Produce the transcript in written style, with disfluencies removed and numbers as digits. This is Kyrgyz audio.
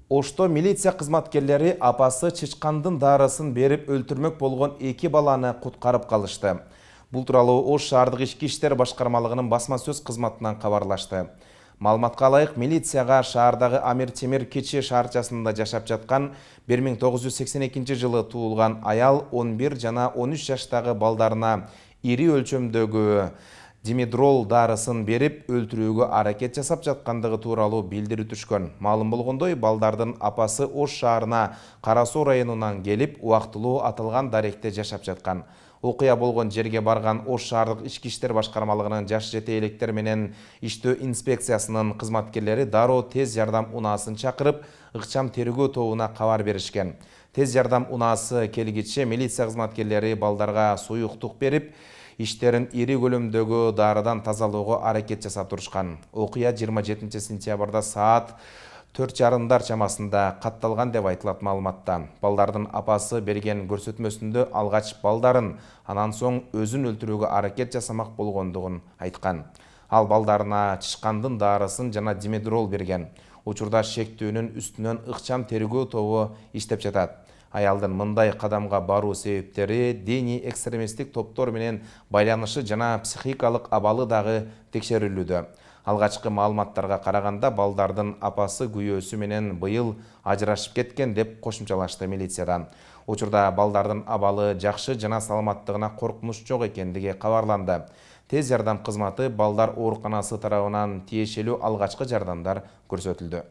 Ошто милиция кызматкерлери апасы чычкандын дарысын берип өлтүрмөк болгон 2 баланы куткарып калышты. Бул тууралуу Ош шаардык ички иштер башкармалыгынын басма сөз кызматынан кабарлашты. Маалыматка ылайык, милицияга шаардагы Амир Темир Кечи шаарчасында жашап жаткан 1982 жылы туулган аял 11 жана 13 жаштагы балдарына ири өлчөмдөгү димедрол дарысын берип өлтүрүүгө аракет жасап жаткандыгы тууралуу билдирүү түшкөн. Маалым болгондой, балдардын апасы Ош шаарына Кара Суу районунан келип, убактылуу аталган даректе жашап жаткан. Окуя болгон жерге барган Ош шаардык ички иштер башкармалыгынын жаш жете электер менен иштөө инспекциясынын кызматкерлери дароо тез жардам унаасын чакырып, ыкчам тергөө тобуна кабар беришкен. Тез жардам унаасы келгиче милиция кызматкерлери балдарга суюктук берип, иштерин ири көлөмдөгү дарыдан тазалоого аракет жасап турушкан. Окуя 27 сентябрда саат 4:30 чамасында катталган деп айтылат маалыматта. Балдардын апасы берген көрсөтмөсүндө алгач балдарын, анан соң өзүн өлтүрүүгө аракет жасамак болгондугун айткан. Ал балдарына чычкандын дарысын жана димедрол берген. Учурда шектүүнүн үстүнөн ыкчам тергөө тобу иштеп жатат. Аялдын мындай кадамга баруу себептери диний экстремисттик топтор менен байланышы жана психикалык абалы дагы текшерилүүдө. Алгачкы маалыматтарга караганда балдардын апасы күйөөсү менен быйыл ажырашып кеткен деп кошумчалашты милициядан. Учурда балдардын абалы жакшы жана саламаттыгына коркунуч жок экендиги кабарланды. Тез жардам кызматы балдар ооруканасы тарабынан тиешелүү алгачкы жардамдар көрсөтүлдү.